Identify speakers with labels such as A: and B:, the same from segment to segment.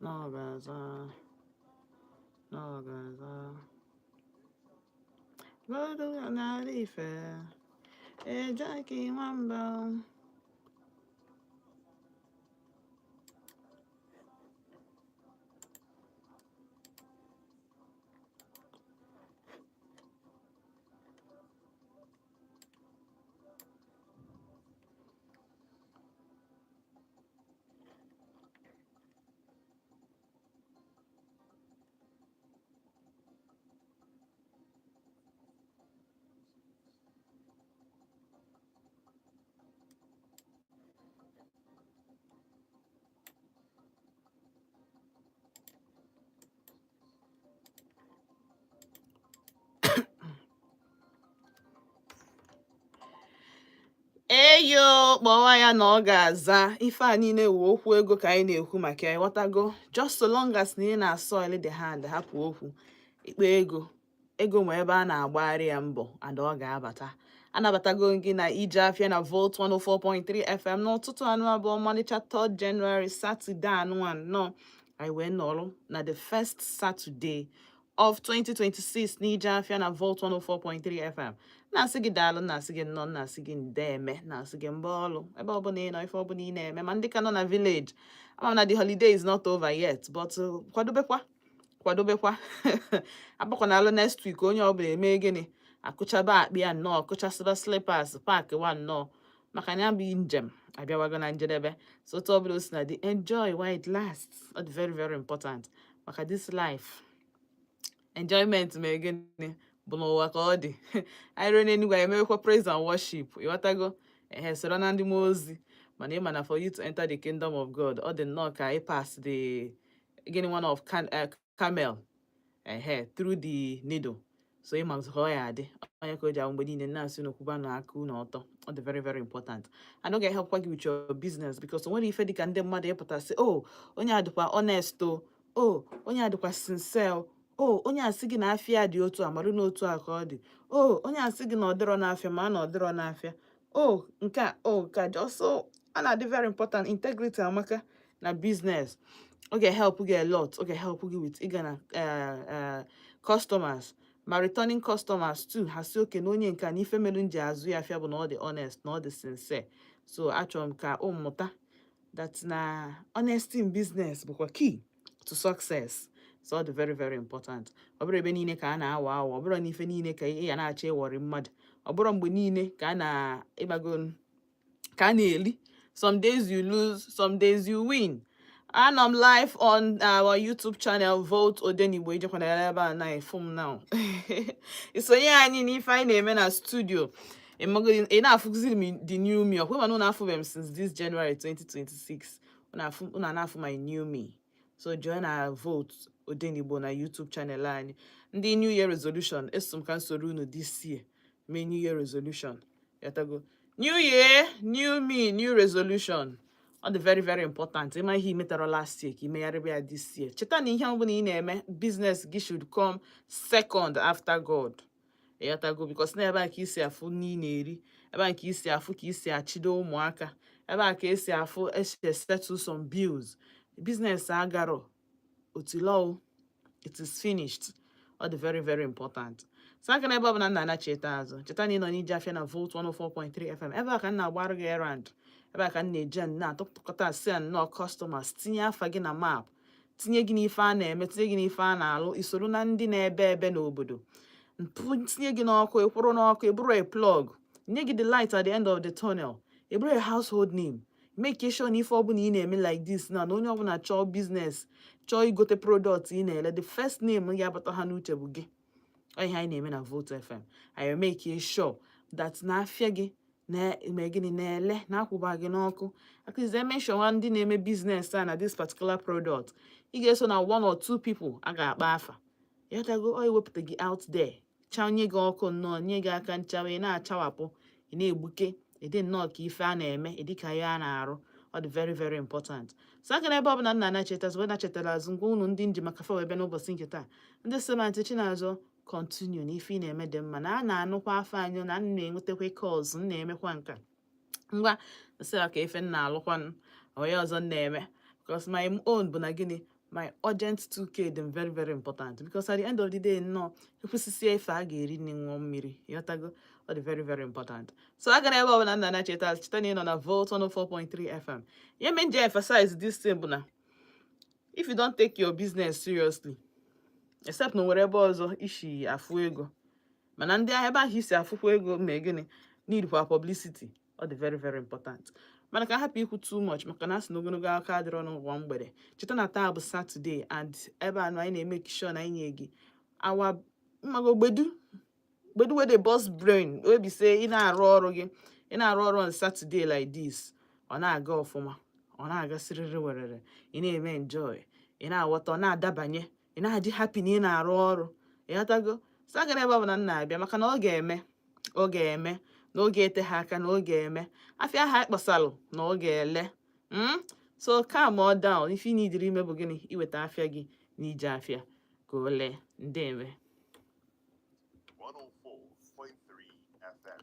A: n'ọgaza godu n'ala ife ejeki nwamba. Eyo kpọwa ya na ọ ga-aza ife a niile wee okwu ego ka anyị na-ekwu maka ya ịghọtago, just so long as na ị na-asọili the hand hapụ okwu ikpe ego ma ebe a na-agbagharị ya mbọ ada ọ ga-abata. Anabatago gị na IJE AFIA na Volt 104.3 FM n'ụtụtụ anụ abụọ ọmalịcha 3rd January Saturday anụ anọ anyị wee nọrụ na the first Saturday of 2026 na IJE AFIA na Volt 104.3 FM. Na-asị gị daalụ, na-asị gị nnọọ, na-asị gị ndeeme, na-asị gị mgbe ọlụ ebe ọbụla ị nọ ife ọbụla ị na-eme, ma ndị ka nọ na village ama na the holiday is not over yet, but kwadobekwa agbakwanalụ next week onye ọbụla eme gịnị akụchaba akpị ya nnọọ, kụchasịba slippers paaki wa nnọọ maka na ya bụ njem abịawago na njedebe. So otu ọbụla o si na dị enjoy while it lasts. Ọ dị very very important maka this life. Enjoyment mee gịnị bụ n'ụwa ka ọ dị. Anyị ruo n'Enugu anyị emewekwa praise and worship, ịghọtago, soro na ndị mmụọ ozi, mana ịma na for you to enter the kingdom of God ọ dị nnọọ ka ị pass the one of camel through the needle. So ịma ka ọ ya adị onye ka o ji ahụ mgbe niile na-asị n'okwuba na aka unu ọtọ. Ọ dị very very important. I no ga-help you with your business because onwere ife dị ka ndị mmadụ ịpụta sị onye adịkwa honest onye adịkwa sincere onye asị gị na afịa dị otu a marụ n'otu a ka ọ dị onye asị gị na ọ dịrọ n'afịa ma na ọ dịrọ n'afịa nke a just a na-adị very important. Integrity amaka na business. Ọ ga-help gị a lot. Ọ ga-help gị with ịga na customers ma returning customers too. Ha si oke na onye nke na ife mere nji azụ ya afịa bụ na ọ dị honest na ọ dị sincere. So achọrọ m ka mmụta that na honesty in business bụkwa key to success. So ọ dị very very important. Ọ bụrụ ebe niile ka a na-awa awa, ọ bụrụ na ife niile ka ị ya na-achọ ịwọrị mmadụ, ọ bụrụ mgbe niile ka a na-ịgbago ka a na-eli. Some days you lose, some days you win. And I'm live on our YouTube channel, Volt ODENIGBO. Now. Isonye anyị n'ife anyị na-eme na studio. Ị na-afụzi m the new me. Ọkwa na afụ m since this January 2026. Una na-afụ my new me. So join our Volt ODENIGBO na YouTube channel anyị. Ndị New Year resolution eso m ka nsoro unu this year. Mee New Year resolution. Yatago. New year, new me, new resolution. Ọ dị very very important. Ịma ihe imetara last year ka imegharịba ya this year. Cheta na ihe ọbụla ị na-eme, business gị should come second after God. Yatago, because na ebe a ka isi afụ n'i na-eri, ebe a ka isi afụ ka isi achido ụmụaka, ebe a ka esi afụ settle some bills. Business agaro otilo, it is finished. Ọ dị very very important. So aka na ebe ọbụla nna cheta azụ, cheta na ị nọ n'IJE AFIA na Volt 104.3 FM. Ebe a ka nna agbara gị errand, ebe a ka nna eji na-atụkọta asị nnọọ customers, tinye afa gị na map, tinye gị n'ife a na-eme, tinye gị n'ife a na-alụ, isoro na ndị na-ebe n'obodo, tinye gị n'ọkụ, ịkwụrụ n'ọkụ, ịbụrụ a plug, nye gị the light at the end of the tunnel, ịbụrụ a household name. Make sure na ife ọbụla ị na-eme like this na onye ọbụla chọọ business, chọọ igote product ị na-ele, the first name ya abata ha n'uche bụ gị. Ihe anyị na-eme na Volt FM. I make sure that na afịa gị na-eme gịnị na-ele na-akwụba gị n'ọkụ. At least they mention ndị na-eme business na this particular product. Ị ga-eso na 1 or 2 people a ga-akpa afa. Yatago wepụta gị out there. Chanye gị ọkụ nnọọ, nye gị aka nchawa, ị na-achawapụ, ị na-egbuke, ịdị nnọọ ka ife a na-eme, ịdị ka ya a na-arụ. Ọ dị very very important. So aka na ebe ọbụla nna na-chetazụ, wee na-chetara azụ ngwa unu ndị njem maka fa wee bịa n'ụbọchị nke taa. Ndị semanti Chinazọ continue na ife ị na-eme dị mma, na a na-anụkwa afọ anyị, na na-enwetakwa calls, na-emekwa nka ngwa nsị ka ife na-alụkwa onye ọzọ na-eme, because my own bụ na gịnị my urgent 2k them very, very important, because at the end of the day, no, if we see if I get reading 1 mmiri, yotago, or the very, very important. So I can ever na na cheta chitani on a Volt 104.3 FM. Yeah, men emphasize this thing, now. If you don't take your business seriously, except no whatever also ishi afu ego, mana ndị ahịa ebe ahụ isi afụkwa ego ma gịnị need for publicity, ọ dị very, very important. Mana ka hapụ ikwu too much maka na asị na ogologo aka adịrọ n'ụwa mgbede. Cheta na taa bụ Saturday, and ebe anụ anyị na-eme sure na anyị nye gị awa mmago gbedu wey dey burst brain, wey be say ị na-arụ ọrụ gị, ị na-arụ ọrụ on Saturday like this, ọ na-aga ọfụma, ọ na-aga siriri werere, ị na-eme enjoy, ị na-aghọta, ọ na-adabanye, ị na-adị happy na ị na-arụ ọrụ, ịghọtago. So aga na ebe ọbụla m na-abịa maka na ọ ga-eme na oge ete ha aka, na oge eme afịa ha kpasalụ na oge ele. So calm all down. If you need ime bụ gịnị, iweta afịa gị na ije afịa ka o lee. Ndeeme.
B: 104.3 FM.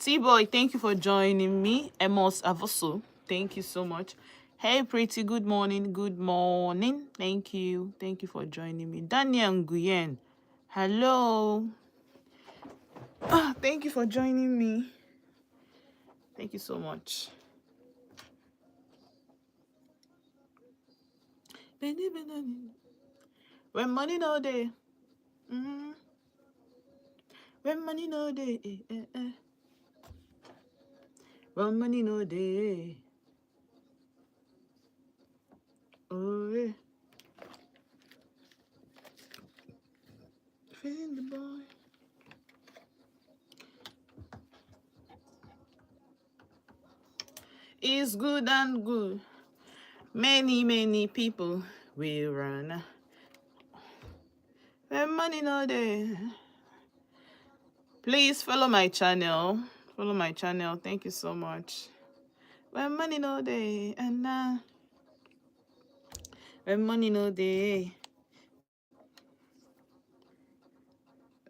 A: T-Boy, thank you for joining me. Emos Avoso, thank you so much. Hey, Pretty, good morning. Good morning. Thank you. Thank you for joining me. Daniel Nguyen, hello. Thank you for joining me. Thank you so much. When money no day. When money no day. When money no day. Oh, yeah. Feeling the boy. It's good and good. Many people will run. When money no day. Please follow my channel. Follow my channel. Thank you so much. When money no day. And when money no day.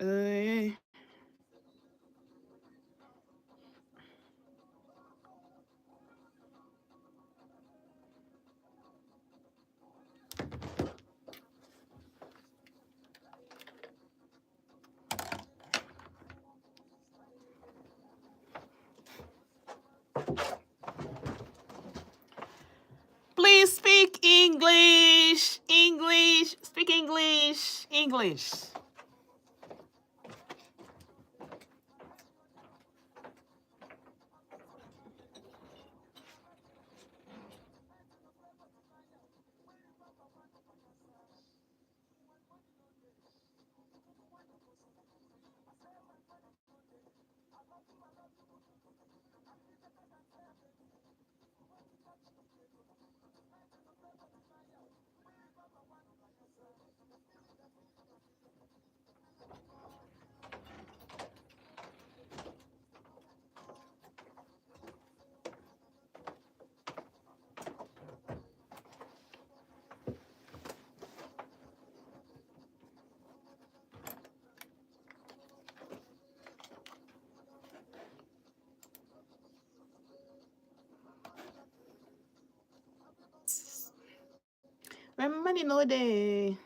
A: Yeah. Please speak English. English. Speak English. English. When money no day.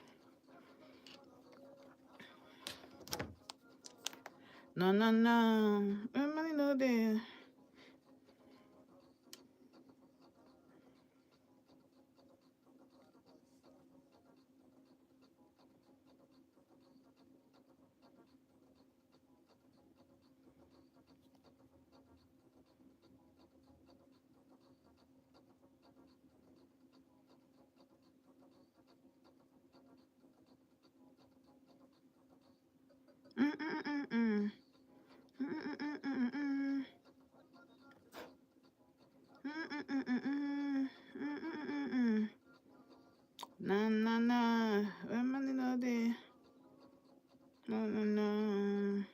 A: No. When money no day. No. When money no day. No.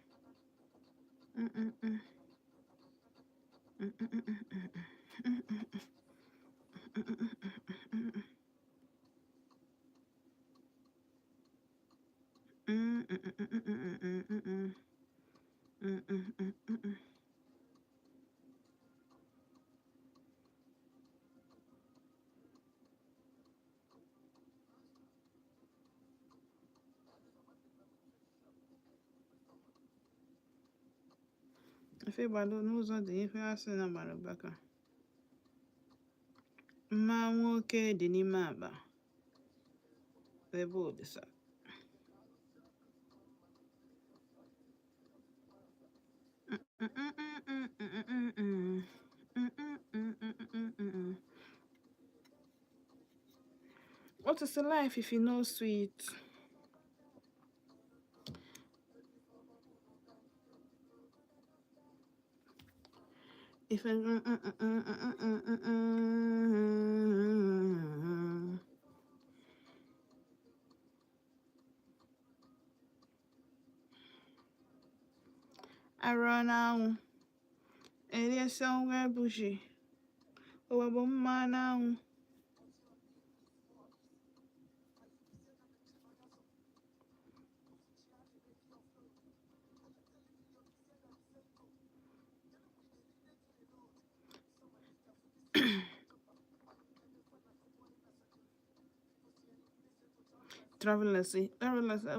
A: Ife gbado n'ụzọ dị ife asị na gbarabaka. Mma nwoke dị n'ime akpa. Ebe Olisa. What is the life if you know sweet? If I run out, it is somewhere bushy. Oh, but man now. Travel, let's see. Travel, let's see.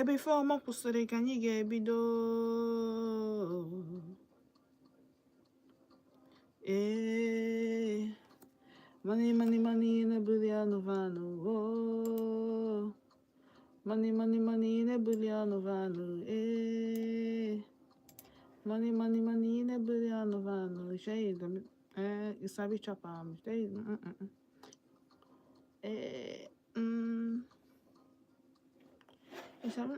A: Before m kwụsịrị ka anyị ga-ebido. Money, money, money in a billion of money, money, money in a billion of money, money, money in a billion of shade. You sabi chop shade. You sabi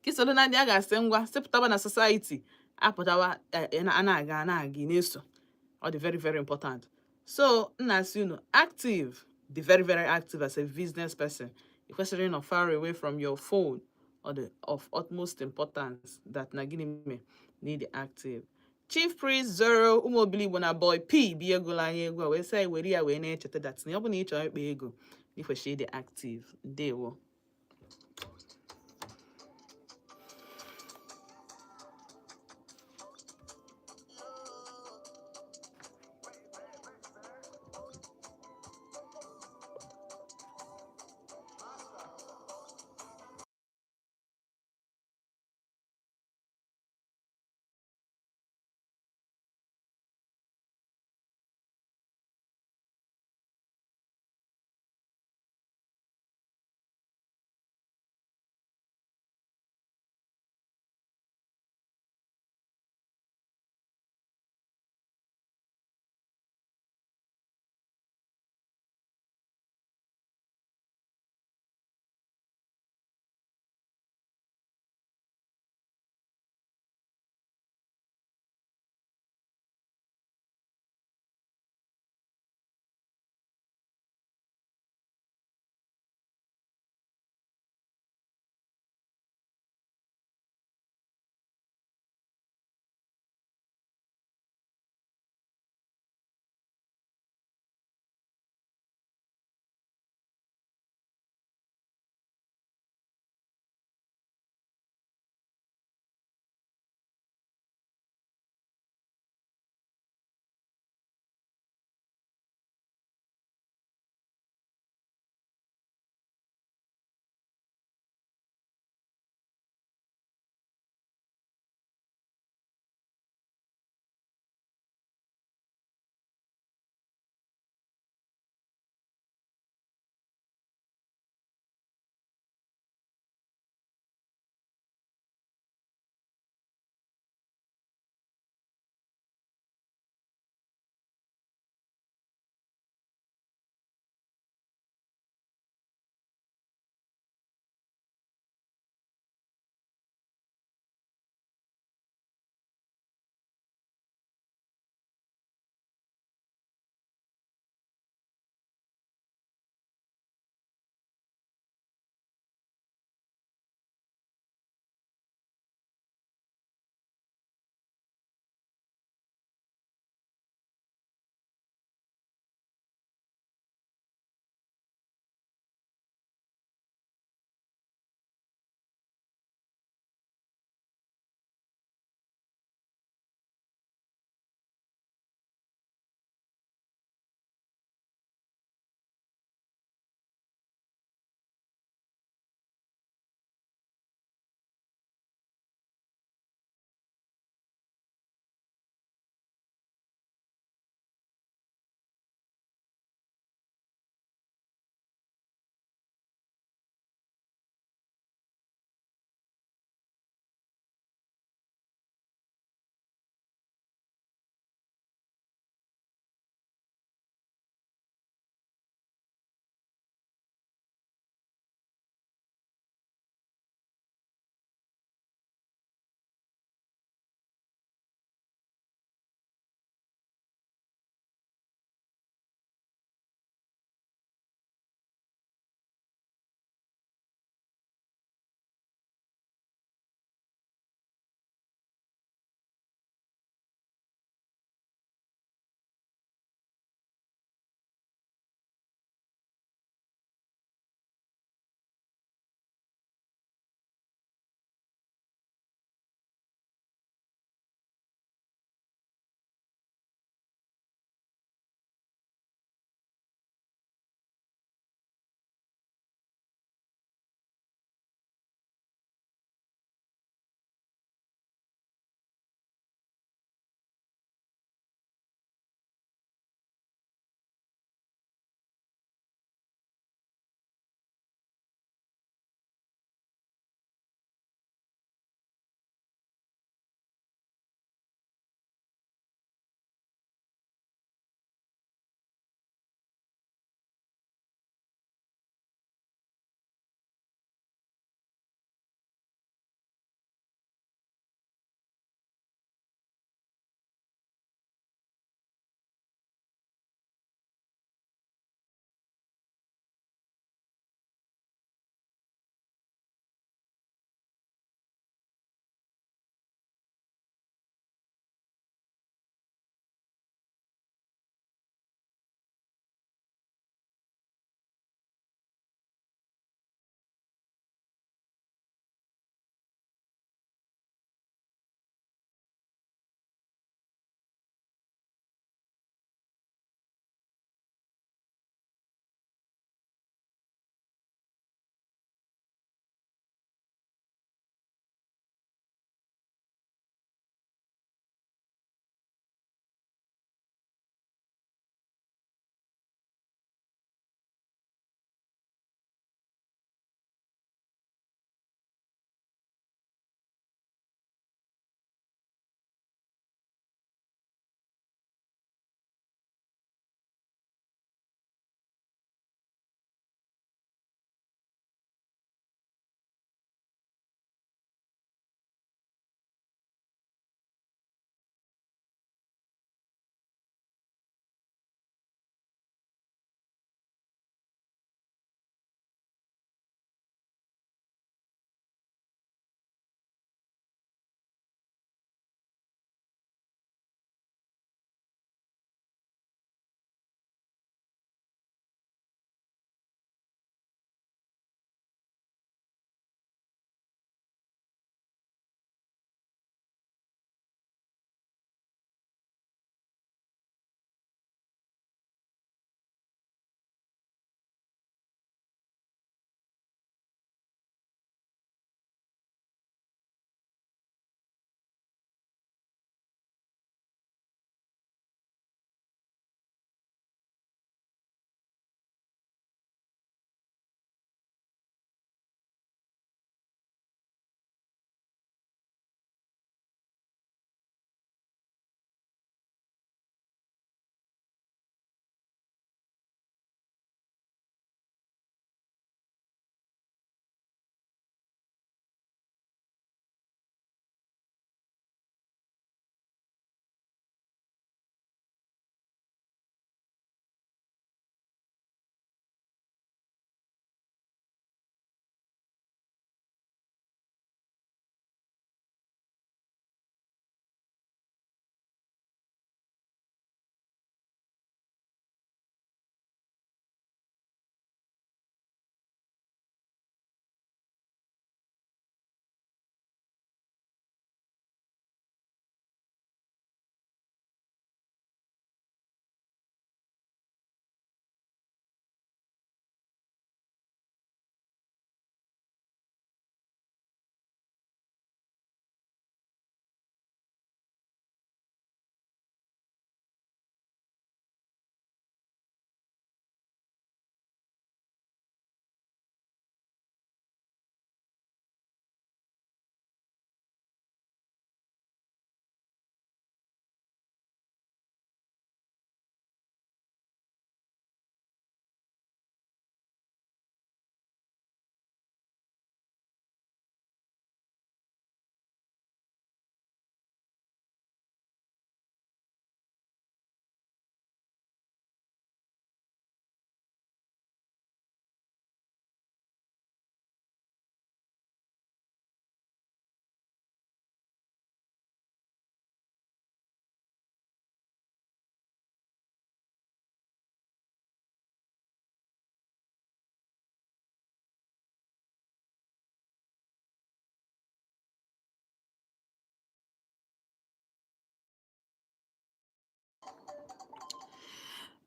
A: kisoro na ndị a ga-asị ngwa sịpụtaba na society apụtawa a na-aga na-eso. Ọ dị very very important. So na-asị unu active, be very very active as a business person. Ị kwesịrị ịnọ far away from your phone, or the of utmost importance that na gịnị mee need active. Chief Priest Zoro ụmụ obili Igbo na boy P bi egwula anyị egwu a wee sị anyị were ya wee na-echeta that na ọ bụ na ị chọrọ ịkpa ego ị kwesịrị ịdị active. Ndewo.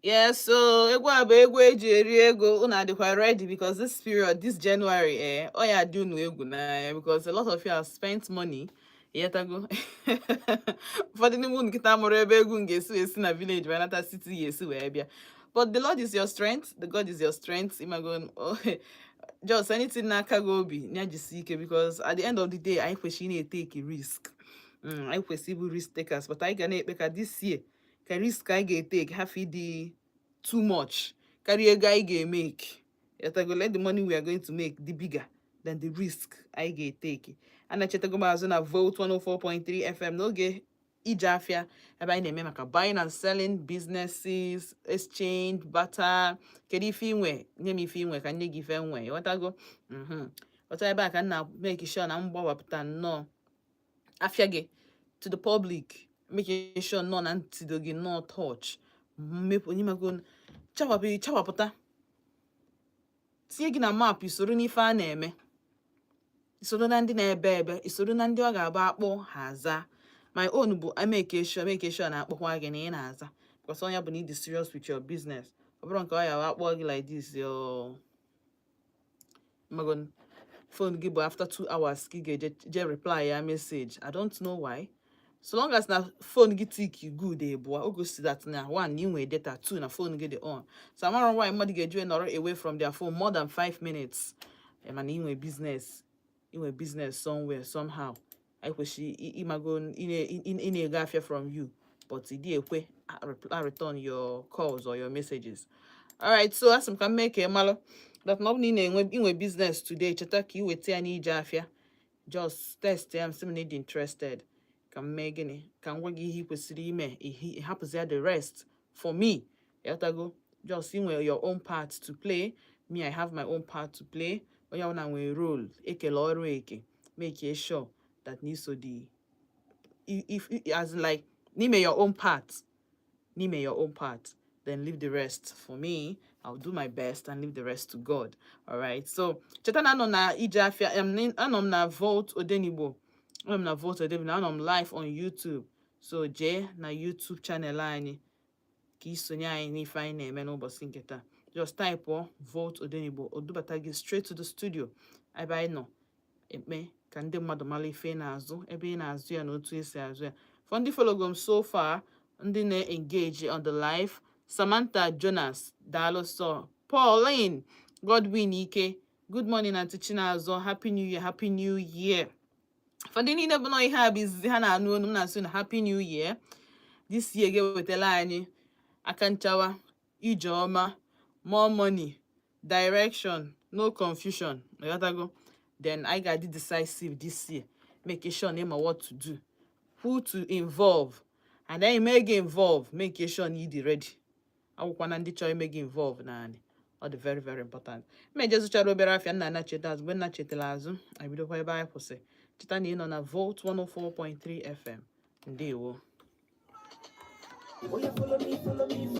A: Yeah, so egwu a bụ egwu eji eri ego. Unu adịkwa ready because this period, this January, ọ ya dị unu egwu n'anya because a lot of you have spent money. Yetago. Ụfọdụ n'ime unu kịta mụrụ ebe egwu ga-esi esi na village wee nata city ga-esi wee bịa. But the Lord is your strength. The God is your strength. Imago, just anything n'aka gị obi ya jisi ike because at the end of the day anyị kwesịrị na-etake risk. Anyị kwesịrị ịbụ risk takers, but anyị ga na-ekpe ka this year ka risk anyị ga-etake hafụ ịdị too much karịa ego anyị ga-emake. Yetago, let the money we are going to make the bigger than the risk anyị ga-etake. Ana chetago m azụ na Volt 104.3 FM n'oge IJE AFIA ebe anyị na-eme maka buying and selling businesses, exchange, barter. Kedu ife inwe? Nye m ife inwe ka nye gị ife nwe. Yetago. Ọta ebe a ka m na make sure na m gbawapụta nnọọ afia gị to the public, making sure nọ na ntịdo gị nọ touch mmepụ onye mago chawapụta tinye gị na map isoro n'ife a na-eme, isoro na ndị na-ebe ebe, isoro na ndị ọ ga-agba akpọ haza. My own bụ make sure na akpọkwa gị na ị na-aza because onye bụ na ị dị serious with your business. Ọ bụrụ nke ọ ya akpọ gị like this mago phone gị bụ after 2 hours ka ị ga-eje reply ya message. I don't know why. So long as na phone gị tik good ebua, o gosi that na one you nwere data, two na phone gị dị on. So I'm wondering why mmadụ ga-eji nọrọ away from their phone more than 5 minutes. Mana inwe business somewhere somehow. I kwesịrị imago ị na-ego afia from you, but ị dị ekwe return your calls or your messages. Alright, so asị m ka m mee ka ị malụ that na ọ bụ na ị na-enwe business today, cheta ka ị weta ya n'IJE AFIA. Just test ya, sị m na ị dị interested. Ka m mee gịnị? Ka m gwa gị ihe ị kwesịrị ime, hapụzi ya the rest for me. Yatago, just inwe your own part to play. Me, I have my own part to play. Onye ọbụla nwere role, ekele ọrụ eke. Make sure that n'iso the if as like name your own part. Name your own part. Then leave the rest for me. I'll do my best and leave the rest to God. All right. So, cheta na anọ na IJE AFIA, anọ m na Volt ODENIGBO. I'm na Volt ODENIGBO. I'm live on YouTube. So, jee na YouTube channel anyị ka isonye anyị n'ife anyị na-eme n'ụbọchị nke taa. Just type Volt ODENIGBO. O dubata gị straight to the studio. Ebe anyị nọ ekpe ka ndị mmadụ mara ife na-azụ, ebe ị na-azụ ya na otu esi azụ ya. For ndị follow m so far, ndị na-engage on the live: Samantha Jonas, daalụ sọ. Pauline Godwin Ike, good morning Aunty Chinazọ, happy new year, happy new year. For ndị niile bụ na ihe a bụ izizi ha na-anụ onu m na-asụ na happy new year. This year ga-ewetala anyị aka nchawa, ije ọma, more money, direction, no confusion. Then I got decisive this year, making sure name what to do, who to involve, and then you make involve, making sure you ready. I will want to try make involve na all the very very important. Me just try to be afia na cheta when na chetela azu. I will do ebe anyị kwụsị. Cheta na ị nọ na Volt 104.3 FM. Ndewo. Follow me.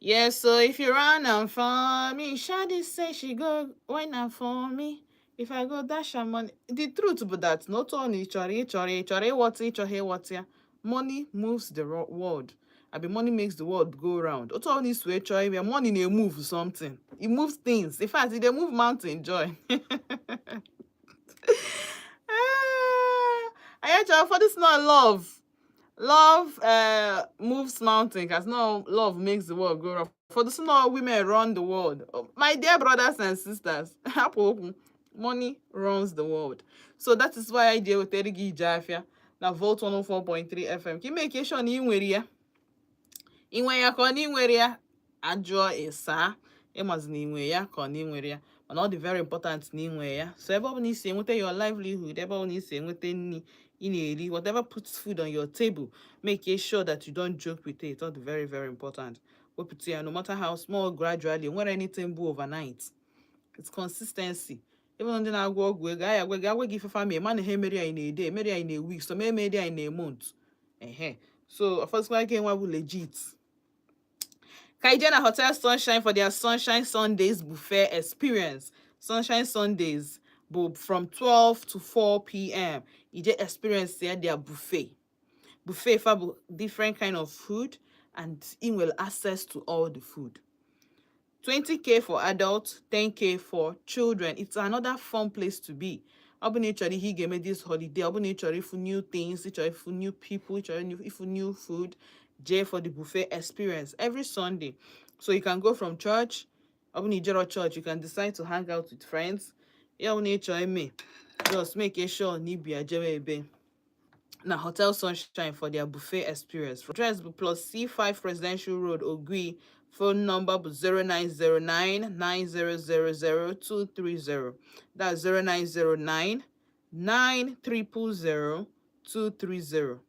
A: Yeah, so if you run am for me, Shadi say she go wine am for me. If I go dash her money. The truth be that not only chori, what ya. Money moves the world. I be money makes the world go round. Not only sweet chori, money they move something. It moves things. In fact, it they move mountain joy. I for this not love. Love moves mountain, because no love makes the world go round. For the small women run the world. Oh, my dear brothers and sisters, money runs the world. So that is why I deal with IJE AFIA. Now Volt 104.3 FM. Can make sure ni nwere ya. Inwe ya ka ọ na inwere ya ajụọ ịsa ịmazi na inwe ya ka ọ na inwere ya mana ọ dị very important na inwe ya. So ebe ọ bụla isi enweta your livelihood, ebe ọ bụla isi enweta nri ị na-eri, whatever puts food on your table, make sure that you don't joke with it. All very very important. Wepụta ya, no matter how small, gradually, nwere anything bụ overnight. It's consistency. Even ndị na-agwọ ọgwụ ego agwa gị ifefa ma mana ha emeri anyị na-ede, emeri anyị na week, so ma emeri anyị na month. So first one nwa bụ legit. Kaijena Hotel Sunshine for their Sunshine Sundays buffet experience. Sunshine Sundays from 12 to 4 p.m. You just experience their buffet. Buffet for different kind of food and in will access to all the food. 20K for adults, 10K for children. It's another fun place to be. Naturally, he gave me this holiday. Naturally, for new things, for new people, for new food. J for the buffet experience every Sunday. So you can go from church, church, you can decide to hang out with friends. Just make sure Nibia Jebe. Now Hotel Sunshine for their buffet experience. Address plus C5 Presidential Road, Ogui. Phone number 0909 9000 230. That's 0909 9000 230.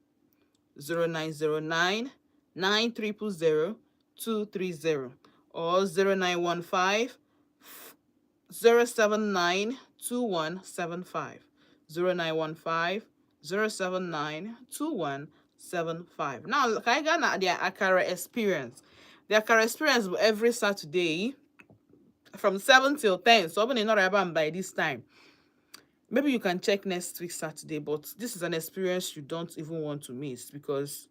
A: 0909 9000 230 or 0915 079 2175. 0915 079 2175. Now, I got their Akara experience. The Akara experience every Saturday from 7 till 10. So, I'm not about by this time. Maybe you can check next week Saturday, but this is an experience you don't even want to miss because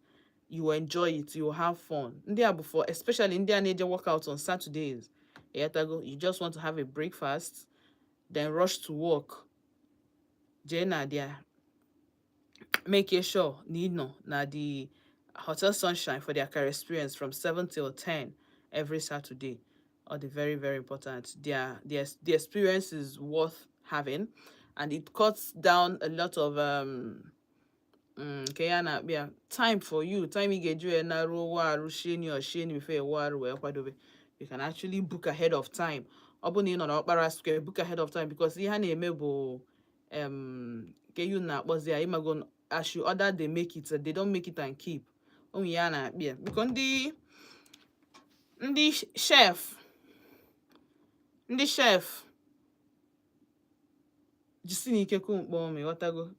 A: you will enjoy it, you will have fun. India before, especially India need workout on Saturdays. You just want to have a breakfast, then rush to work. Jena there. Make sure na the Hotel Sunshine for their career experience from 7 till 10 every Saturday. Or the very, very important. The experience is worth having, and it cuts down a lot of time for you. Time you get you na or sheni before you can actually book ahead of time. Square, book ahead of time because ihe na-eme bụ as you order they make it, they don't make it and keep. Because the chef jisinike kumkpọ me watago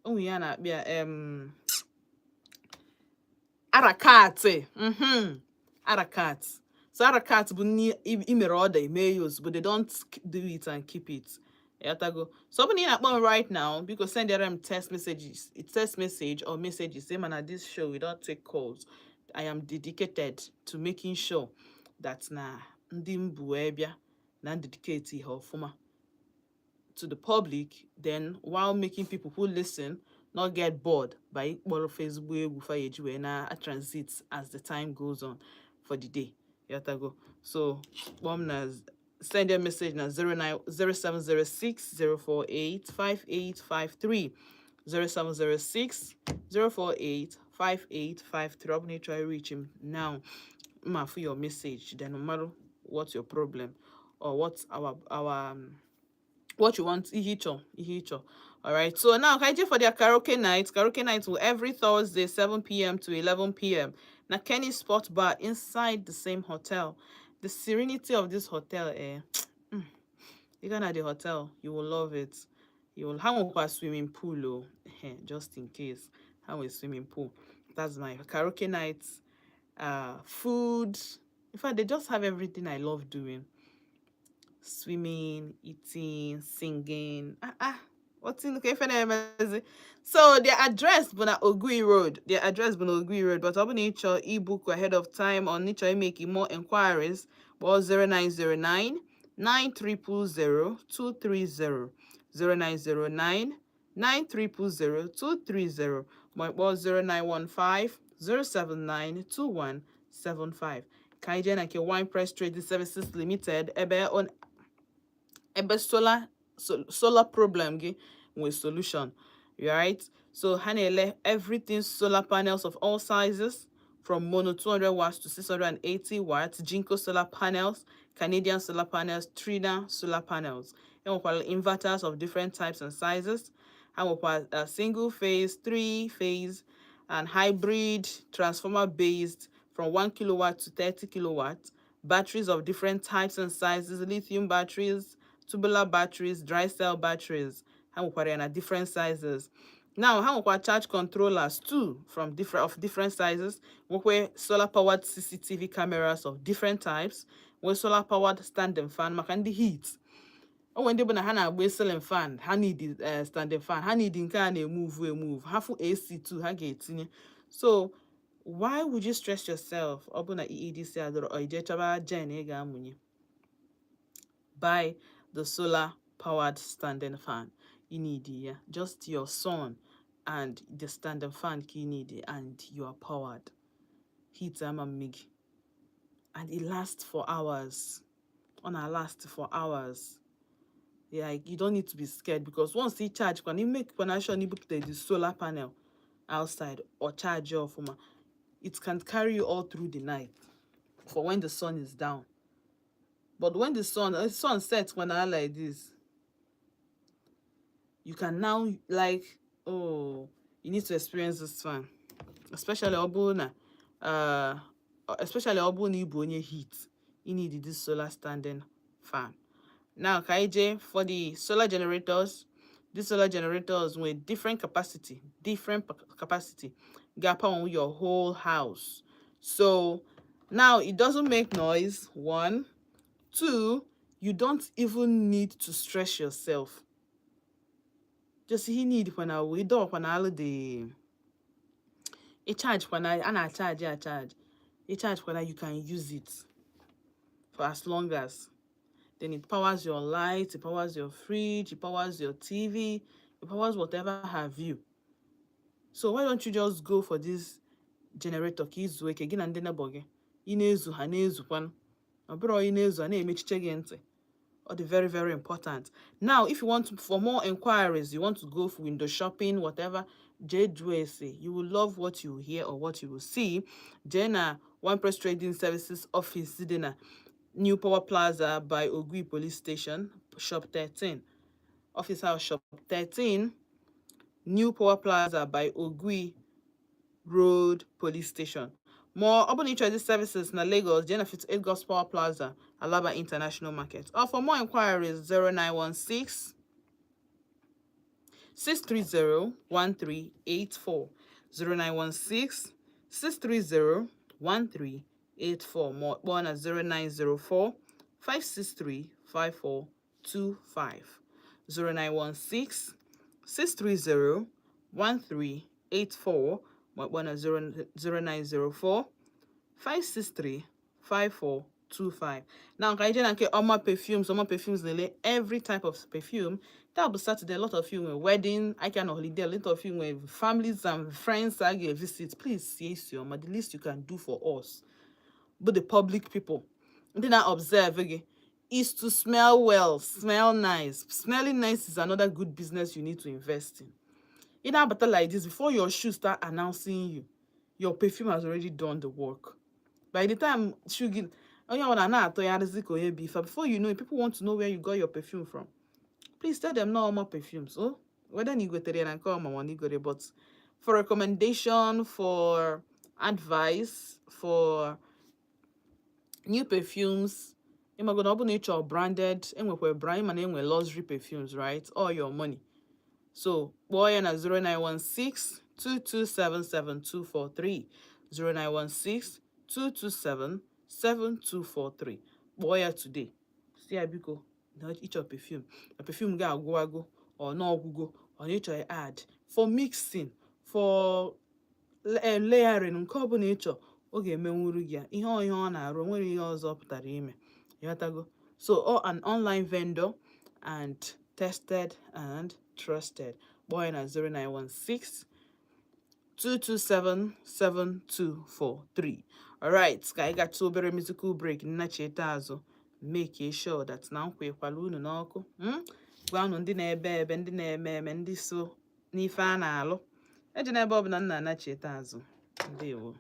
A: arakat arakat. So arakat bụ imere order may use, but they don't do it and keep it. So opening up right now because send them text messages. It text message or messages. Same and at this show we don't take calls. I am dedicated to making sure that na dedicate to the public, then while making people who listen not get bored by Facebook a transit as the time goes on for the day. So send a message na 0706 048 5853. 0706 048 5853. I'm going to try to reach him now. For your message, then no matter what's your problem or what's our what you want, all right. So now KJ for their karaoke nights will every Thursday 7 p.m. to 11 p.m. na Kenny Sport Bar inside the same hotel. The serenity of this hotel, you can at the hotel, you will love it. You will have a swimming pool, just in case. Have a swimming pool. That's my karaoke nights. Food, In fact, they just have everything I love doing. Swimming, eating, singing. What's in the so their address buna Ogui Road. Their address buna Ogui Road. But I'll need your ebook ahead of time or need to make more inquiries. Well 0909 9000 230 0909 9000 230 well 0915 079 2175. Kaije na ke Wine Press Trading Services Limited ebe on ebe solar problem gi with solution, right? So hanele everything solar panels of all sizes from mono 200 watts to 680 watts, Jinko solar panels, Canadian solar panels, Trina solar panels, and inverters of different types and sizes, and single phase, 3-phase, and hybrid transformer based from 1 kilowatt to 30 kilowatts, batteries of different types and sizes, lithium batteries, tubular batteries, dry cell batteries, and different sizes. Now, how we charge controllers too from different sizes. We solar powered CCTV cameras of different types. We solar powered standing fan, makandi heat. Oh, when they na hana we ceiling fan, ha need standing fan, ha need nke a move. Ha fu AC too, ha ga-etinye. So, why would you stress yourself? Ọ bụ na EEDC adọrọ ọ ije chọba gen ị ga-amụnye. Buy the solar powered standing fan. You need just your sun and the standing fan you need and you are powered. Heat mig. And it lasts for hours. On a last for hours. Yeah, you don't need to be scared because once you charge, when you make connection, you put the solar panel outside or charge your phone, it can carry you all through the night for when the sun is down. But when the sun sets when I like this, you can now you need to experience this fan, especially obuna ibonye heat. You need this solar standing fan. Now kaije for the solar generators. These solar generators with different capacity gap on your whole house. So now it doesn't make noise. 1, 2, you don't even need to stress yourself. Just he need when I we do when all the a charge when I charge. A charge when you can use it for as long as. Then it powers your lights, it powers your fridge, it powers your TV, it powers whatever have you. So why don't you just go for this generator kids wake again and then a buggy? Inezu hanezu one. Abro inezu and emechiche gente. Or the very, very important. Now, if you want to, for more inquiries, you want to go for window shopping, whatever, JDWC, you will love what you hear or what you will see. Jenna, One Press Trading Services office, Sidena, New Power Plaza by Ogui Police Station, Shop 13. Office House Shop 13, New Power Plaza by Ogui Road Police Station. More open trading services na Lagos, Jenna 58 Gospel Plaza, Alaba International Market. Or for more inquiries, 0916 630 1384. 0916 630 1384. More one at 0904 563 5425. 0916 630 1384. One at 0904 563 5425. Now, perfumes, every type of perfume. That will be Saturday. A lot of you wedding, I can holiday, a lot of you with families and friends I get visit. Please, yes, the least you can do for us. But the public people, then I observe again, is to smell well, smell nice. Smelling nice is another good business you need to invest in. In a battle like this, before your shoes start announcing you, your perfume has already done the work. By the time before you know it, people want to know where you got your perfume from. Please tell them no more perfumes. Oh, whether you go to and call money go but for recommendation, for advice, for new perfumes, you're gonna open your branded and we're brand and we're luxury perfumes, right? All your money. So boy and 0916 227 7243. 0916 227 7243. Kpọọ ya today. Si ya biko na ịchọ perfume. Na perfume ga-agwụwago or na ọgwụgo or na ịchọ add for mixing, for layering, nke ọ bụla ịchọ ọ ga-emenwuru gị ya. Ihe ọ na-arụ, nwere ihe ọzọ pụtara ime. Ịghọtago? So an online vendor and tested and trusted. Kpọọ ya na 0916 227-7243. Alright, ka anyị gacha obere musical break, nnacheta azụ, make sure that na nkwekwala unu n'ọkụ. Gwa unu ndị na-ebe ndị na-eme ndị so n'ife a na-alụ. Eji n'ebe ọ bụla nna anacheta azụ. Ndewo.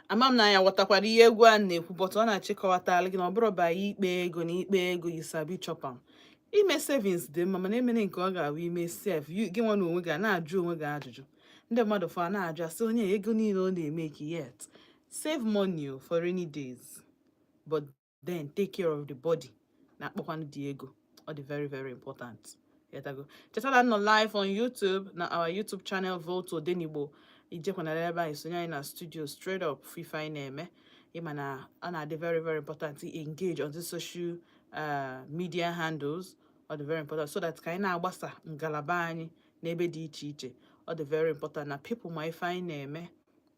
A: ama m na ya ghọtakwara ihe egwu a na-ekwu, but ọ na-achịkọwatala gị na ọ bụrụ ba ya ikpe ego na ikpe ego you sabi chop am. Ime savings dị mma, mana emene nke ọ ga-abụ ime sef gị nwa na onwe gị na-ajụ onwe gị ajụjụ. Ndị mmadụ fa na-ajụ asị onye ego niile ọ na-eme ka yet save money for rainy days, but then take care of the body. Na-akpọkwanụ dị ego, ọ dị very very important. Chetala nọ live on YouTube na our YouTube channel Vote Odenigbo. Ijekwana ebe anyị sonye anyị na studio straight up fifa anyị na-eme. Ịma na ọ na-adị very very important to engage on the social media handles. Ọ dị very important so that ka anyị na-agbasa ngalaba anyị n'ebe dị iche iche. Ọ dị very important na people ma ife anyị na-eme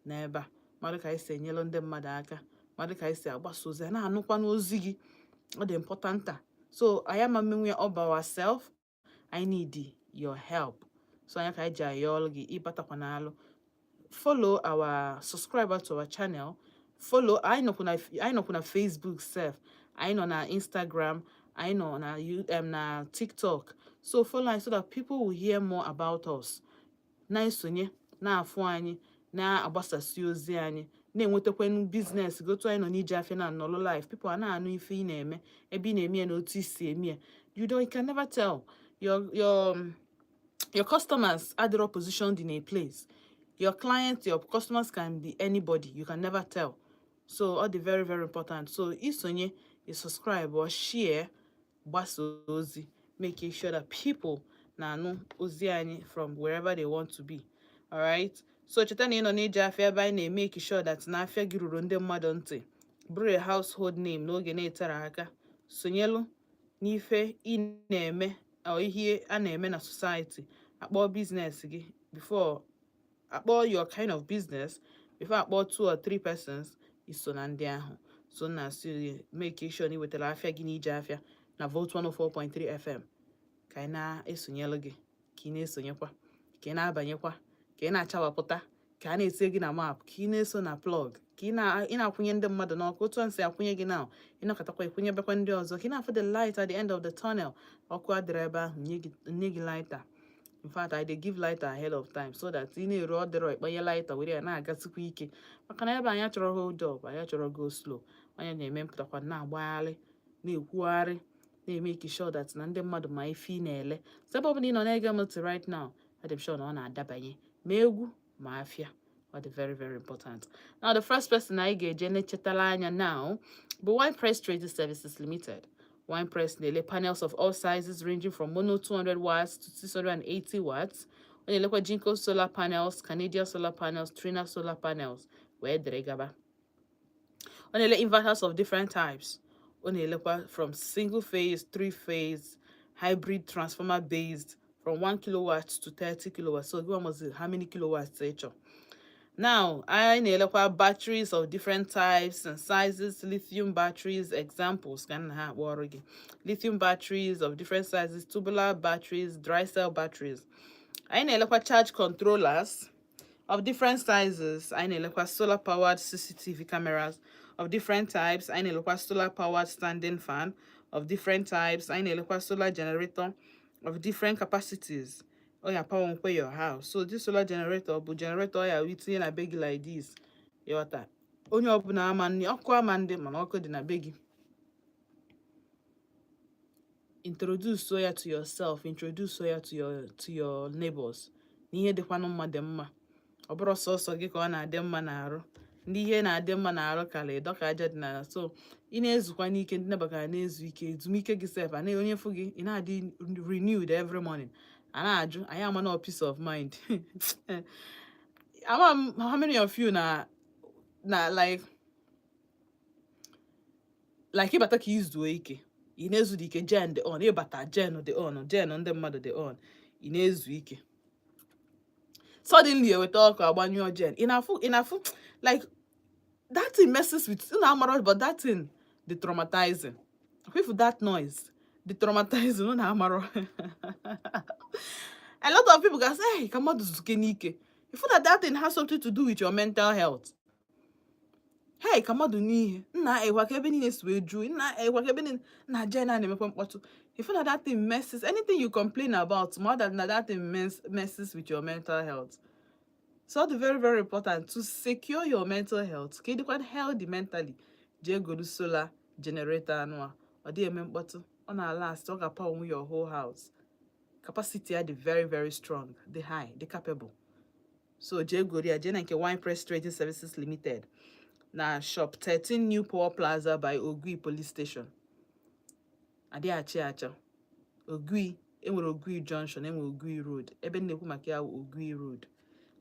A: n'ebe a, mmadụ ka anyị si enyelu ndị mmadụ aka, mmadụ ka anyị si agbasa ozi a na-anụkwa n'ozi gị. Ọ dị important. So anyị ama mmenwe all by ourselves. I need your help. So I can ayọọlụ. Follow our subscriber to our channel. Follow I know kuna Facebook self. I know na Instagram. I know na TikTok. So follow so that people will hear more about us. Na isonye na afụ anyị na agbasasị ozi anyị na-enwetakwa business go to anyị nọ n'ije afịa na nọlụ life. People are na anụ ife ị na-eme ebe ị na-eme na otu isi eme. You can never tell. Your customers are the positioned in a place. Your clients, your customers can be anybody. You can never tell. So all the very very important. So isonye, you subscribe or share gbasa ozi, making sure that people na know ozi anyị from wherever they want to be. All right. So cheta na ịnọ n'ije afịa ebe anyị na-make sure that na afịa gị ruru ndị mmadụ ntị. Bụrụ a household name n'oge na-etere aka. Sonyelu n'ife ị na-eme or ihe a na-eme na society. Akpọ business gị before akpọ your kind of business before akpọ 2 or 3 persons iso na ndị ahụ. So na asị make sure na iwetara afịa gị n'ije afịa na Vote 104.3 FM ka ị na-esonyelu gị, ka ị na-esonyekwa, ka ị na-abanyekwa, ka ị na-achawapụta, ka a na-etinye gị na map, ka ị na-eso na plug, ka ị na-akwụnye ndị mmadụ n'ọkụ. Otu nsị akwụnye gị now, ị nọkọtakwa ịkwụnyebekwa ndị ọzọ, ka ị na-afụ the light at the end of the tunnel. Ọkụ adịrị ebe ahụ nye gị lighter. In fact, I dey give lighter ahead of time so that ị na-eru ọdịrọ ịkpanye lighter were ya na-agasịkwa ike. Maka na ebe anyị achọrọ hold up, anyị achọrọ go slow. Onye na-eme mpụtakwa na-agbagharị, na-ekwugharị, na-make sure that na ndị mmadụ ma ife ị na-ele. So ebe ọ bụla ị nọ na-ege m ntị right now, I'm sure na ọ na-adabanye ma egwu ma afịa. Ọ dị very very important. Now the first person I ga-eje nechetala anya now bụ Wine Press Trading Services Limited. Wine Press na-ele panels of all sizes ranging from mono 200 watts to 680 watts. Ọ na-elekwa Jinko solar panels, Canadian solar panels, Trina solar panels, wee dịrị gaba. Ọ na-ele inverters of different types. Ọ na-elekwa from single phase, 3-phase, hybrid transformer based from 1 kilowatts to 30 kilowatts. So give us how many kilowatts each. Now, I na-elekwa batteries of different types and sizes, lithium batteries, examples can have lithium batteries of different sizes, tubular batteries, dry cell batteries. I na-elekwa charge controllers of different sizes. I na-elekwa solar powered CCTV cameras of different types. I na-elekwa solar powered standing fan of different types. I na-elekwa solar generator of different capacities. Oh yeah, power on your house. So this solar generator, but generator yeah, we see na big like this. You what that? Only open a man, ọkụ amande man, ọkụ dị na begi. Introduce soya to yourself. Introduce soya to your neighbors. N'ihe dịkwa mma dị mma. Ọ bụrụ sọsọ gị ka ọ na-adị mma n'arụ. Ndị ihe na-adị mma n'arụ kala ịdọka aja dị n'ala. So ị na-ezukwa n'ike, ndị nabaka na-ezu ike, ezumike gị sef, na onye fụ gị, ị na-adị renewed every morning. And I am no peace of mind. How many of you na like ịbata ka izu ike, ị na-ezu dị ike, gen dị on, ịbata gen dị on, gen ndị mmadụ dị on, ị na-ezu ike. Suddenly eweta ọkụ agbanyụọ gen. Ị na-afụ like that thing messes with you, but that thing the traumatizing. With that noise, the traumatizing A lot of people can say, hey, come on, you feel that thing has something to do with your mental health. Hey, come on, you feel that thing messes, anything you complain about, more than that thing messes with your mental health. So the very, very important to secure your mental health. Ka ịdịkwa healthy mentally. Jee golu solar generator anụa. Ọ dị eme mkpọtụ. Ọ na-last. Ọ ga-power onwe your whole house. Capacity are the very, very strong, the high, the capable. So jee golu ya. Jee na nke Wine Press Trading Services Limited. Na shop 13 New Power Plaza by Ogui Police Station. Adị acha. Ogui, enwere Ogui Junction, enwere Ogui Road. Ebe nnekwu maka ya Ogui Road.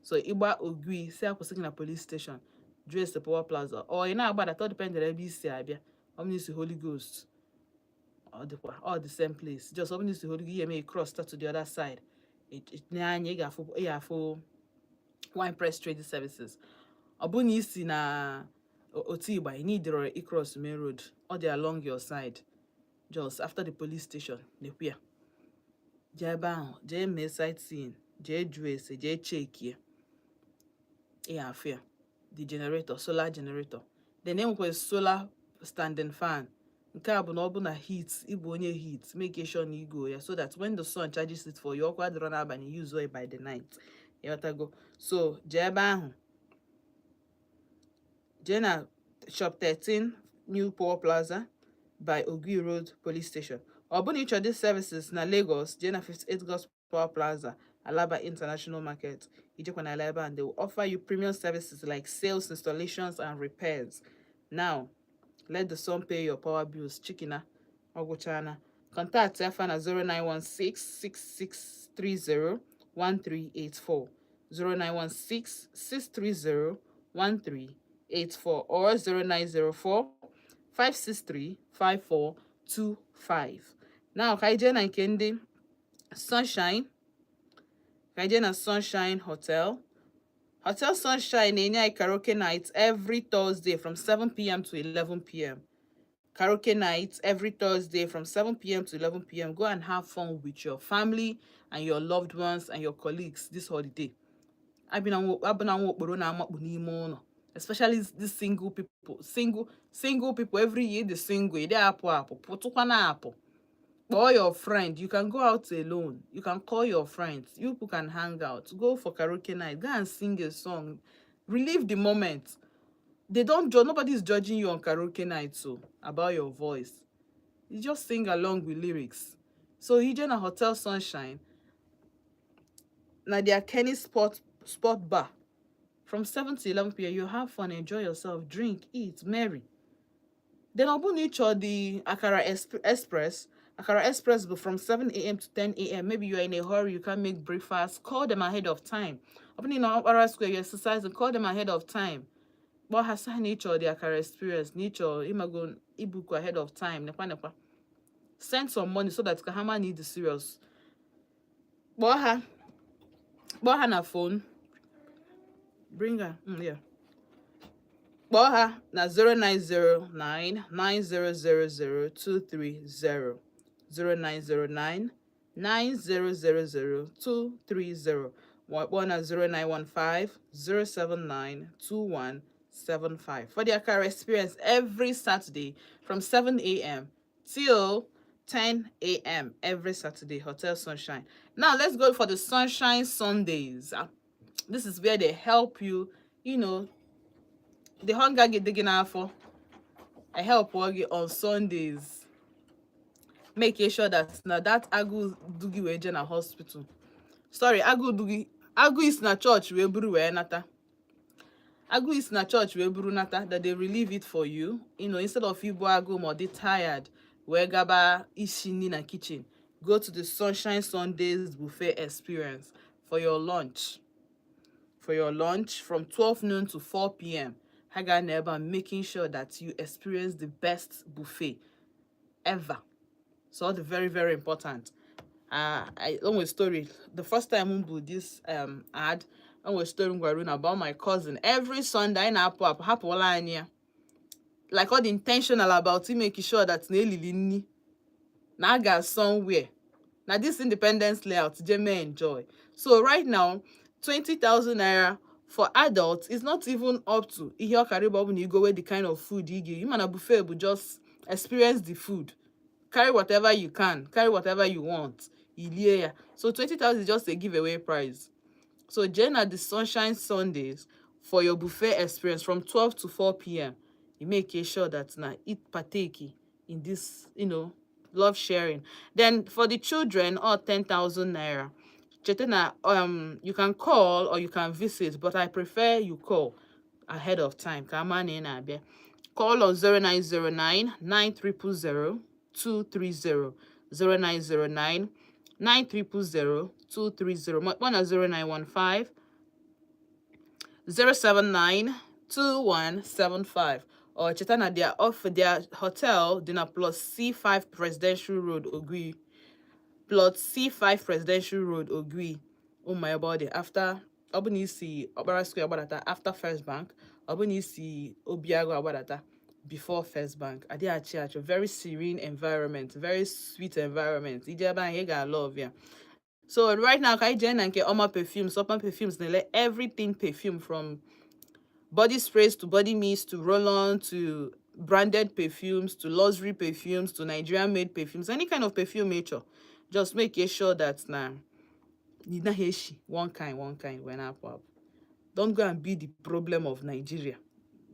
A: So ịgba Ogui, si akwụsị gị na police station, dress the Power Plaza. Or ị na-agba that all depends on ebe isi abịa. Ọ bụ isi Holy Ghost. Ọ dịkwa all the same place. Just ọ bụ isi Holy Ghost, you may cross to the other side. Ị ga-afụ Wine Press Trading Services. Ọ bụ na isi na Otigba, you need to cross main road. Or they along your side. Just after the police station, nekwu ya. Jee ebe ahụ, jee mee sightseeing, jee jụọ ese, jee check ye. IJE AFIA, the generator, solar generator. The name was solar standing fan. Nke a bụ na ọ bụ na heat, ịbụ onye heat, make sure na you go ya, so that when the sun charges it for you, ọkwa dịrọ n'abalị, use it by the night. Go. So jee ebe ahụ, jee na shop 13 New Power Plaza by Ogui Road Police Station. Ọ bụ na ịchọ these services na Lagos, jee na 58 God's Power Plaza, Alaba International Market. And they will offer you premium services like sales, installations, and repairs. Now, let the sun pay your power bills. Chikina, Oguchana. Contact Stefan at 0916-6630-1384, 0916-630-1384, or 0904-563-5425. Now, Kaijena Kendi Sunshine. Kaijena Sunshine Hotel. Hotel Sunshine enye karaoke night every Thursday from 7 p.m. to 11 p.m. Karaoke night every Thursday from 7 p.m. to 11 p.m. Go and have fun with your family and your loved ones and your colleagues this holiday. Especially these single people. Single people every year, the single. They apple. Or your friend, you can go out alone. You can call your friends. You people can hang out. Go for karaoke night. Go and sing a song. Relive the moment. They don't judge. Nobody's judging you on karaoke night, so about your voice. You just sing along with lyrics. So you join a Hotel Sunshine. Now their Kenny Sport Bar. From 7 to 11 p.m. You have fun, enjoy yourself, drink, eat, merry. Then I'll put each of the Akara Express. Akara Express go from 7 a.m. to 10 a.m. Maybe you're in a hurry, you can't make breakfast. Call them ahead of time. Opening on Akara Square, you exercise and call them ahead of time. But has nature the Akara experience, nature, imagon ibuku ahead of time. Send some money so that Kahama need the serious. But na phone. Bring her. Yeah. Boha na 0909-9000-230. 0909-9000-230. One at 0915-079-2175. For the Akara experience every Saturday from 7 a.m. till 10 a.m. every Saturday. Hotel Sunshine. Now let's go for the Sunshine Sundays. This is where they help you, the hunger get digging out for. I help you on Sundays. Making sure that now that Agu Dugi we na hospital. Sorry, Agu is na church we buru we nata. Agu is na church we buru nata, that they relieve it for you. Instead of you Agu more they tired, we gaba ishini na kitchen. Go to the Sunshine Sundays buffet experience for your lunch. From 12 noon to 4 p.m. Haga Neba, making sure that you experience the best buffet ever. So that's very, very important. I always story. The first time I do this ad, I was story about my cousin. Every Sunday in Apo like all the intentional about it, making sure that Nelly Naga somewhere. Now this Independence layout, they may enjoy. So right now, 20,000 naira for adults is not even up to here Karibu when you go with the kind of food you give. You man a buffet but just experience the food. Carry whatever you can, carry whatever you want. So 20,000 is just a giveaway price. So join at the Sunshine Sundays for your buffet experience from 12 to 4 p.m. You make sure that now it partake in this, love sharing. Then for the children, all 10,000 naira. Chetena, you can call or you can visit, but I prefer you call ahead of time. Call on 0909 9000 230 0909 9000 230. One at 0915 079 2175. Or Chetana, they are off their hotel, dinner plus C5 Presidential Road, Ogui. Plot C5 Presidential Road, Ogui. Oh my body. After Obunisi Obara Square Abadata, after First Bank. Obunisi Obiago Abadata, before First Bank. Adi Achi, very serene environment, very sweet environment. Ijaba Hega love, yeah. So right now, I join and get all my perfumes, everything perfume from body sprays to body mist to roll-on to branded perfumes to luxury perfumes to Nigerian made perfumes, any kind of perfume nature. Just make sure that one kind when up. Don't go and be the problem of Nigeria.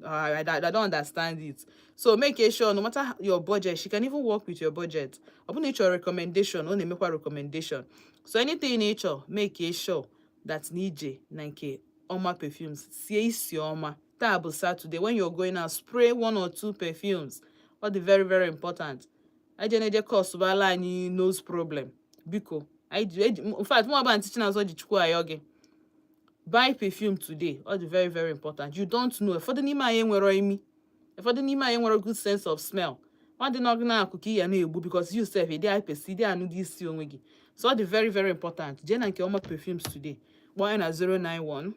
A: I don't understand it. So make sure no matter your budget, she can even work with your budget. Upon nature recommendation, on make recommendation. So anything in nature, make sure that nije nanke Oma perfumes. See Oma. Table Saturday when you're going out, spray 1 or 2 perfumes. All the very, very important. I just cause bala any nose problem. Biko. In fact, more about teaching us what the chukwu ayoge. Buy perfume today. All the very, very important. You don't know. For the nima for the nima a good sense of smell. One day not gonna cookie and because you self a day I perceive and this onwegi. So all the very, very important. Jen and Keoma perfumes today. One at 091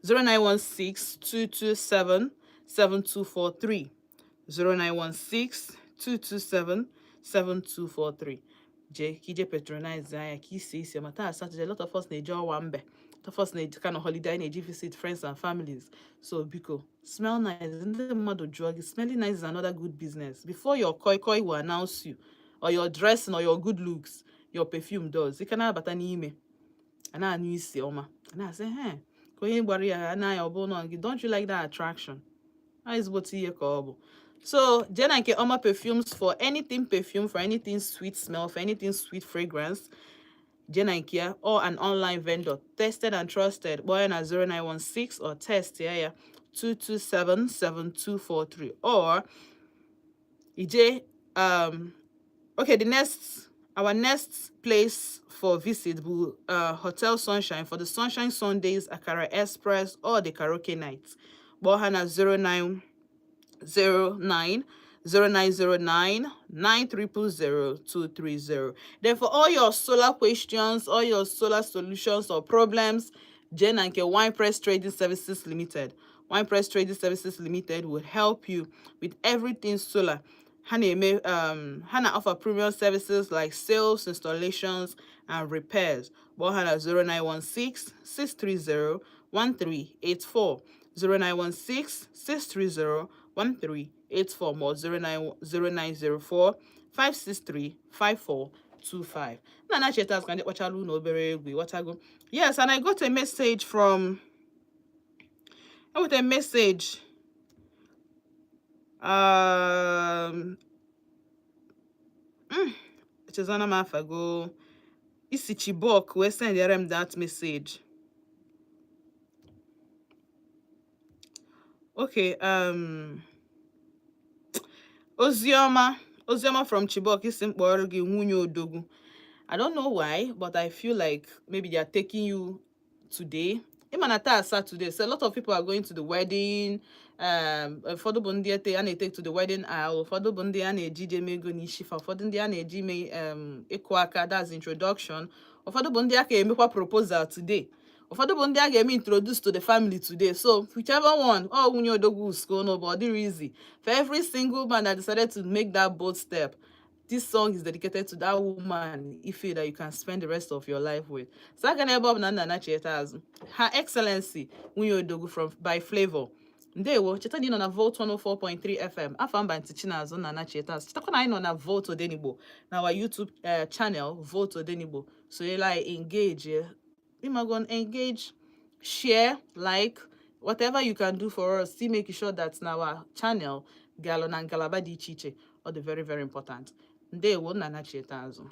A: 0916 227 7243 0916 227 7243. J kije patronize Zaya ki see mata Saturday. A lot of us need job one be. Of us need kind of holiday need visit friends and families. So biko smell nice. And the mother drug smelling nice is another good business. Before your koi will announce you, or your dressing or your good looks, your perfume does. You can have an email. And I knew Oma. And I say, hey, don't you like that attraction? So Jen and Oma perfumes for anything perfume, for anything sweet smell, for anything sweet fragrance. Jen and Kia or an online vendor tested and trusted. Boy at 0916 or test 227 7243 or EJ okay, our next place for visit will Hotel Sunshine for the Sunshine Sundays, Akara Express, or the karaoke nights. Bohana 0909 0909 230. Then for all your solar questions, all your solar solutions or problems, Jen and Ke Wine Press Trading Services Limited. Wine Press Trading Services Limited will help you with everything solar. Hana offer premium services like sales, installations, and repairs. Bohana 0916 630 1384 0916 630 1384 more 0904 563 5425. Nana Chetas can watch no bere go. Yes, and I got a message from it is 1 month ago. Isi Chibok we send them that message. Okay, Ozioma from Chibok is Odogu. I don't know why, but I feel like maybe they are taking you today. Imanata Saturday, so a lot of people are going to the wedding. For the bundia and they take to the wedding aisle. For the bundia and ejije mego nishifa. For the bundia and ejime ekwaka, that's introduction. Or for the bundia ke make proposal today. Or for the bundia get me introduced to the family today. So whichever one, unyo dogu school nobody easy. For every single man that decided to make that bold step, this song is dedicated to that woman, Ife, that you can spend the rest of your life with. Her Excellency, Unyo Dogu from by Flavor. Ndewo, cheta di na Volt 104.3 FM. Afamba ntichina azo na chetas. Cheta kona ino na Volt Odenigbo. Na our YouTube channel, Volt Odenigbo. So you like engage Imagon, engage, share, like, whatever you can do for us. See, make sure that na our channel galon and galaba di chiche are the very, very important. Ndewo nna na cheta azụ.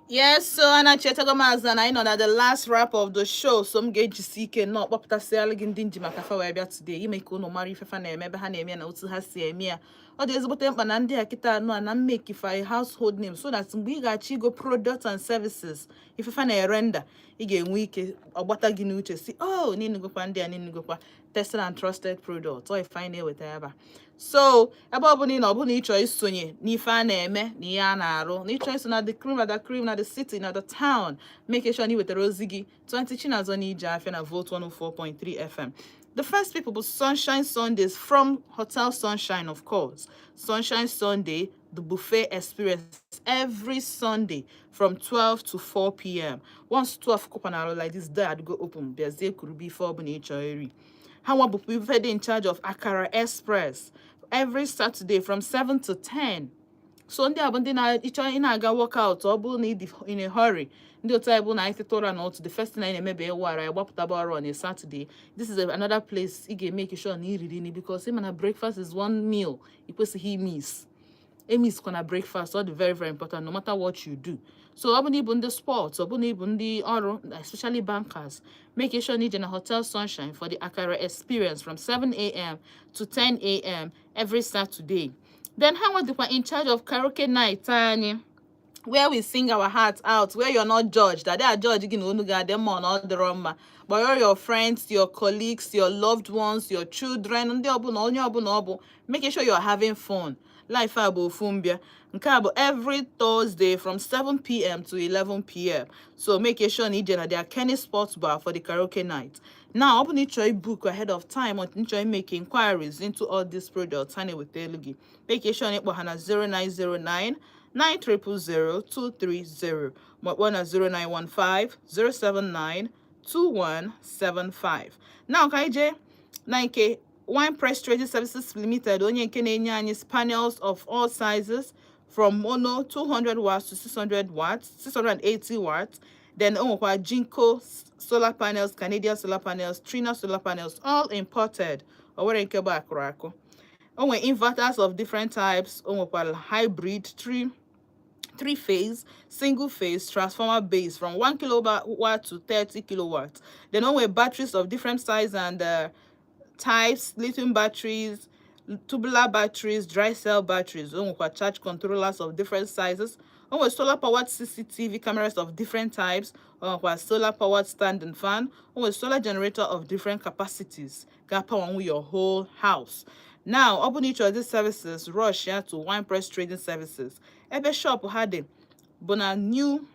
A: Yes, so and I know that the last wrap of the show, some gauge CK not what selling dingy macafa where today. You make no marry if I maybe Hanemi and also has CMia. Or there's what them and kita no and make if I household name so that we got go products and services. If you find a render, you get week or what I give see, oh, need to go and need to go tested and trusted products. Or if I know whatever. So ebe ọbụla ị na ọbụla ịchọ isonye n'ife a na-eme na ihe a na-arụ na ịchọ iso na the cream na the city na the town make sure na ị wetara ozi gị 20 Chinazọ na IJE AFIA na Volt 104.3 FM. The first people were Sunshine Sundays from Hotel Sunshine, of course. Sunshine Sunday, the buffet experience every Sunday from 12 to 4 p.m. Once 12 kupanaro like this, I'd go open. Because they could be for nature. How about we in charge of Akara Express every Saturday from 7 to 10. Sunday abụndị na ịchọ ị na-aga workout ọ bụrụ na ịdị in a hurry ndị otu anyị bụ na anyị tụtụra n'otu the first thing anyị na-emebe ịwara anyị gbapụtaba ọrụ on a Saturday. This is another place ị ga-make sure na iriri nri because ịma na breakfast is one meal ị kwesịghị miss. Miss kwana breakfast all the very very important no matter what you do. So ọ bụ na ịbụ ndị sports ọ bụ na ịbụ ndị ọrụ especially bankers make sure na ije na Hotel Sunshine for the Akara experience from 7 a.m. to 10 a.m. every Saturday. Then how was in charge of karaoke night anyị where we sing our hearts out, where you're not judged. That they are judging them on all the roma. But all your friends, your colleagues, your loved ones, your children, making sure you're having fun. Life abo fumbia. Every Thursday from 7 p.m. to 11 p.m. So make sure that there are Kenny Sports Bar for the karaoke night. Now, open it to book ahead of time or to make inquiries into all these products. Honey with Telugi. Make sure it was 0909 9000230. But one at 0915 079 2175. Now, KJ 9K Wine Press Trading Services Limited, onye nke na-enye anyị panels of all sizes from mono 200 watts to 600 watts, 680 watts. Then onwekwa Jinko solar panels, Canadian solar panels, Trina solar panels, all imported. Owere nke bụ akụrụ akụ. Onwe inverters of different types, onwekwa hybrid, three-phase, single-phase, transformer base from 1 kilowatt to 30 kilowatts. Then onwe batteries of different size and types, lithium batteries, tubular batteries, dry cell batteries, charge controllers of different sizes, solar powered CCTV cameras of different types, solar powered standing fan, solar generator of different capacities, power your whole house. Now, open each of these services, rush here to Wine Press Trading Services. Ebe shop had it, but a new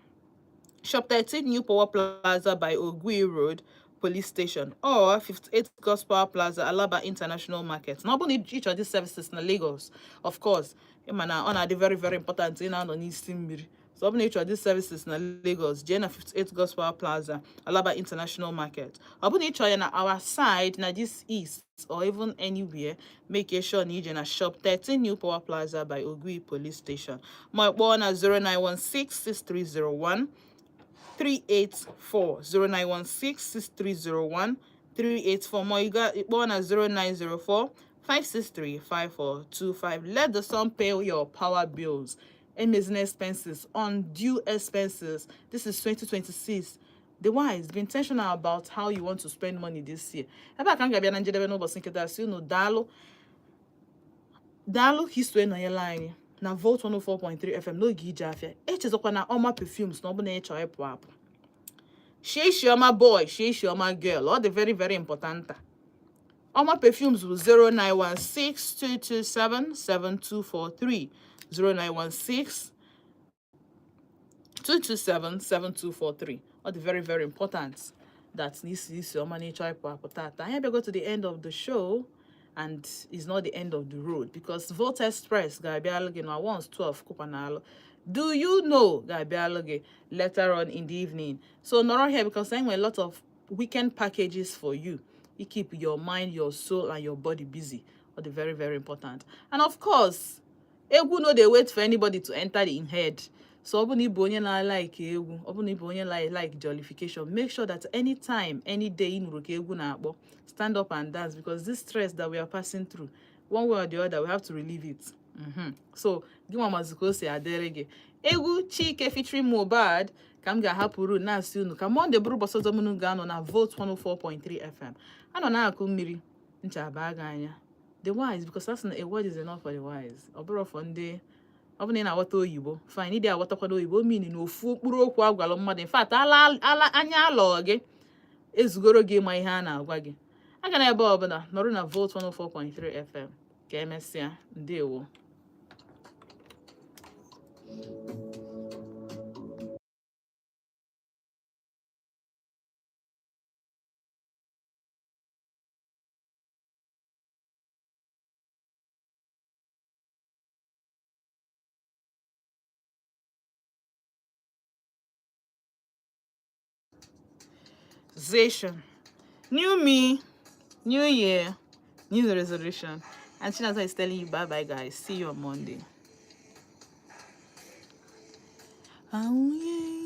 A: shop 13 New Power Plaza by Ogui Road Police Station or 58 Gospel Plaza, Alaba International Market. Not only each of these services in Lagos, of course, on the very, very important in on East Timbiri. So open each of these services in Lagos, Jena 58 Gospel Plaza, Alaba International Market. Open each on our side, na this east or even anywhere, make sure you in a shop 13 New Power Plaza by Ogui Police Station. My one at 0916 6301 384 0916 6301 384. More you got one at 0904 563 5425. Let the sun pay your power bills, amazing expenses, undue expenses. This is 2026. The wise, be intentional about how you want to spend money this year. Ebe aka ngabia na njedebe n'ụbọchị nkịta si unu daalụ history na yela anyị na Volt 104.3 FM n'oge IJE AFIA. Echezokwa na Oma perfumes na ọ bụ na ịchọ ịpụ apụ. Shea Shioma boy, Shea Shioma girl, all the very very important. Oma perfumes with 0916 227 7243 0916 227 7243. All the very very important. That's this Oma nature apotata. I go to the end of the show. And it's not the end of the road because Volt Express once 12 Kupanalo. Do you know later on in the evening? So not here because I'm a lot of weekend packages for you. You keep your mind, your soul, and your body busy. Or the very, very important. And of course, Egu no they wait for anybody to enter in head. So like jollification. Make sure that anytime, any day stand up and dance because this stress that we are passing through, one way or the other, we have to relieve it. So gị nwa mazi ka o si adịrị gị. Egwu Chike featuring Mohbad ka m ga-ahapụrụ na-asị unu ka Monday bụrụ ụbọchị ọzọ m ga-anọ na Volt 104.3 FM. Anọ na-akụ mmiri nchaba gị anya. The wise, because that's a word is enough for the wise. Ọ bụrụ for ndị ọ bụ na ị na-aghọta oyibo fine, ịdị aghọtakwado oyibo meaning na ofu okpuru okwu agwalụ mmadụ. In fact, anya alọ gị ezugoro gị ma ihe a na-agwa gị. Aga na ebe ọbụla nọrụ na Volt 104.3 FM ka emesịa. Ndewo. New me, new year, new resolution. And Chinaza is telling you bye-bye, guys. See you on Monday. Oh, yeah.